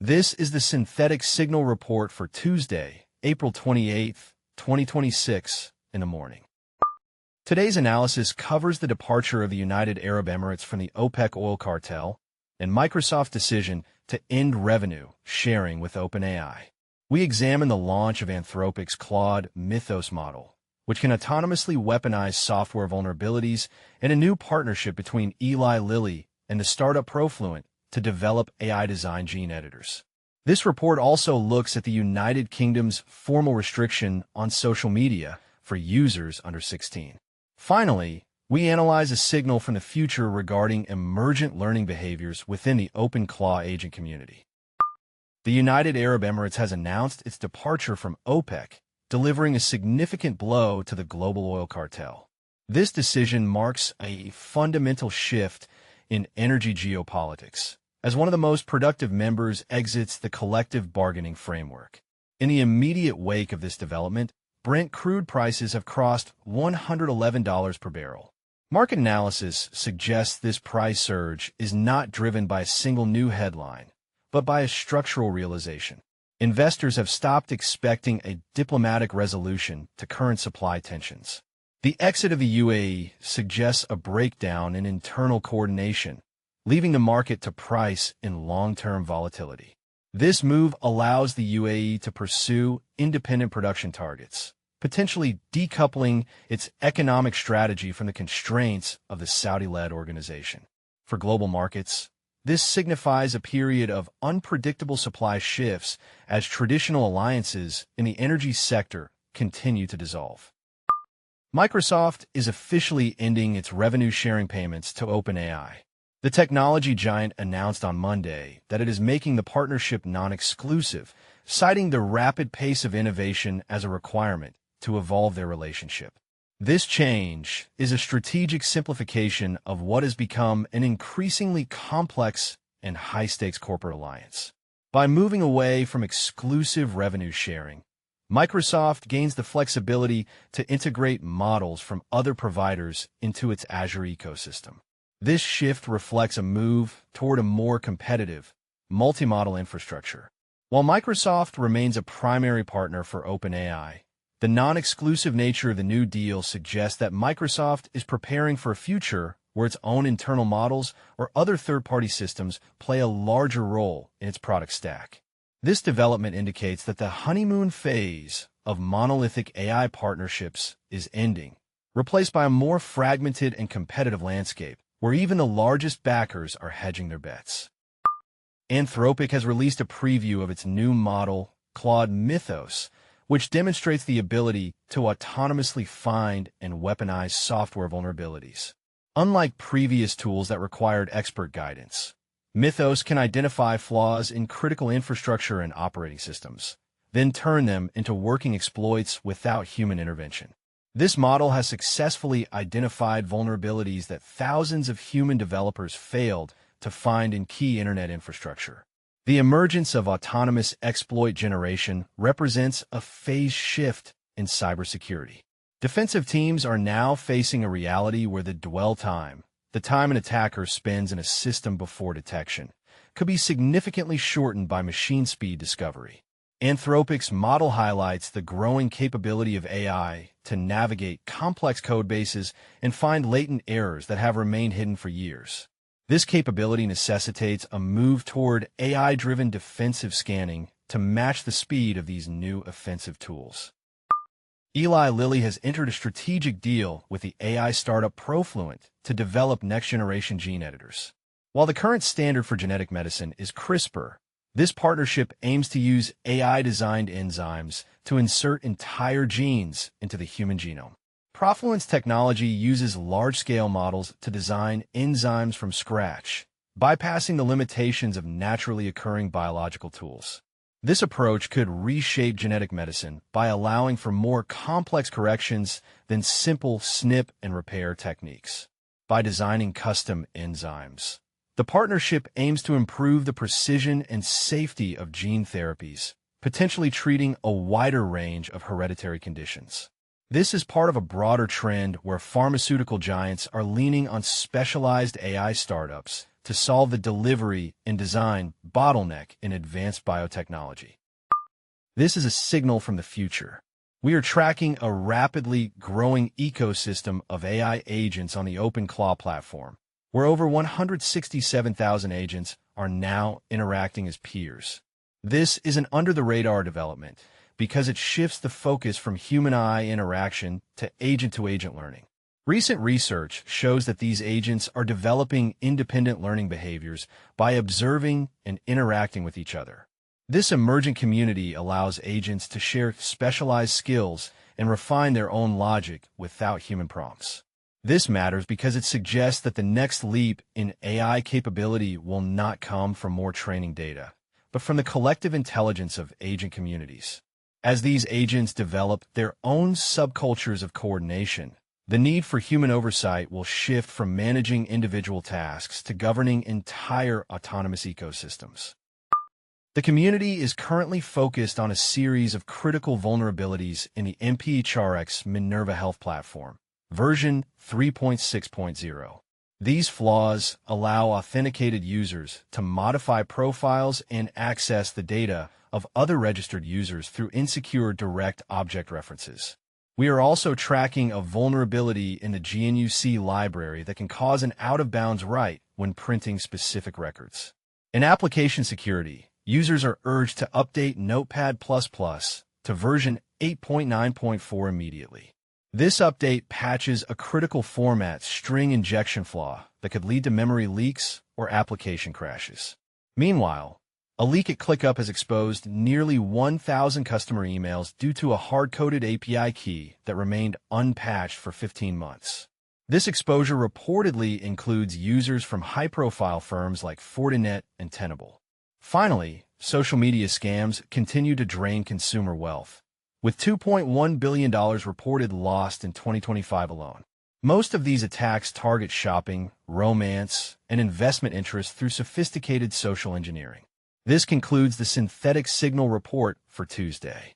This is the Synthetic Signal Report for Tuesday, April 28, 2026, in the morning. Today's analysis covers the departure of the United Arab Emirates from the OPEC Oil Cartel and Microsoft's decision to end revenue sharing with OpenAI. We examine the launch of Anthropic's Claude Mythos model, which can autonomously weaponize software vulnerabilities, and a new partnership between Eli Lilly and the startup Profluent to develop AI-designed gene editors. This report also looks at the United Kingdom's formal restriction on social media for users under 16. Finally, we analyze a signal from the future regarding emergent learning behaviors within the OpenClaw agent community. The United Arab Emirates has announced its departure from OPEC, delivering a significant blow to the global oil cartel. This decision marks a fundamental shift in energy geopolitics, as one of the most productive members exits the collective bargaining framework. In the immediate wake of this development, Brent crude prices have crossed $111 per barrel. Market analysis suggests this price surge is not driven by a single new headline, but by a structural realization. Investors have stopped expecting a diplomatic resolution to current supply tensions. The exit of the UAE suggests a breakdown in internal coordination, leaving the market to price in long-term volatility. This move allows the UAE to pursue independent production targets, potentially decoupling its economic strategy from the constraints of the Saudi-led organization. For global markets, this signifies a period of unpredictable supply shifts as traditional alliances in the energy sector continue to dissolve. Microsoft is officially ending its revenue-sharing payments to OpenAI. The technology giant announced on Monday that it is making the partnership non-exclusive, citing the rapid pace of innovation as a requirement to evolve their relationship. This change is a strategic simplification of what has become an increasingly complex and high-stakes corporate alliance. By moving away from exclusive revenue sharing, Microsoft gains the flexibility to integrate models from other providers into its Azure ecosystem. This shift reflects a move toward a more competitive, multi-model infrastructure. While Microsoft remains a primary partner for OpenAI, the non-exclusive nature of the new deal suggests that Microsoft is preparing for a future where its own internal models or other third-party systems play a larger role in its product stack. This development indicates that the honeymoon phase of monolithic AI partnerships is ending, replaced by a more fragmented and competitive landscape, where even the largest backers are hedging their bets. Anthropic has released a preview of its new model, Claude Mythos, which demonstrates the ability to autonomously find and weaponize software vulnerabilities. Unlike previous tools that required expert guidance, Mythos can identify flaws in critical infrastructure and operating systems, then turn them into working exploits without human intervention. This model has successfully identified vulnerabilities that thousands of human developers failed to find in key internet infrastructure. The emergence of autonomous exploit generation represents a phase shift in cybersecurity. Defensive teams are now facing a reality where the dwell time, the time an attacker spends in a system before detection, could be significantly shortened by machine speed discovery. Anthropic's model highlights the growing capability of AI to navigate complex codebases and find latent errors that have remained hidden for years. This capability necessitates a move toward AI-driven defensive scanning to match the speed of these new offensive tools. Eli Lilly has entered a strategic deal with the AI startup Profluent to develop next-generation gene editors. While the current standard for genetic medicine is CRISPR, this partnership aims to use AI-designed enzymes to insert entire genes into the human genome. Profluent's technology uses large-scale models to design enzymes from scratch, bypassing the limitations of naturally occurring biological tools. This approach could reshape genetic medicine by allowing for more complex corrections than simple snip and repair techniques. By designing custom enzymes, the partnership aims to improve the precision and safety of gene therapies, potentially treating a wider range of hereditary conditions. This is part of a broader trend where pharmaceutical giants are leaning on specialized AI startups to solve the delivery and design bottleneck in advanced biotechnology. This is a signal from the future. We are tracking a rapidly growing ecosystem of AI agents on the OpenClaw platform, where over 167,000 agents are now interacting as peers. This is an under-the-radar development because it shifts the focus from human-AI interaction to agent-to-agent learning. Recent research shows that these agents are developing independent learning behaviors by observing and interacting with each other. This emergent community allows agents to share specialized skills and refine their own logic without human prompts. This matters because it suggests that the next leap in AI capability will not come from more training data, but from the collective intelligence of agent communities. As these agents develop their own subcultures of coordination, the need for human oversight will shift from managing individual tasks to governing entire autonomous ecosystems. The community is currently focused on a series of critical vulnerabilities in the MPHRX Minerva Health platform, version 3.6.0. These flaws allow authenticated users to modify profiles and access the data of other registered users through insecure direct object references. We are also tracking a vulnerability in the GNUC library that can cause an out-of-bounds write when printing specific records. In application security, users are urged to update Notepad++ to version 8.9.4 immediately. This update patches a critical format string injection flaw that could lead to memory leaks or application crashes. Meanwhile, a leak at ClickUp has exposed nearly 1,000 customer emails due to a hard-coded API key that remained unpatched for 15 months. This exposure reportedly includes users from high-profile firms like Fortinet and Tenable. Finally, social media scams continue to drain consumer wealth, with $2.1 billion reported lost in 2025 alone. Most of these attacks target shopping, romance, and investment interests through sophisticated social engineering. This concludes the Synthetic Signal report for Tuesday.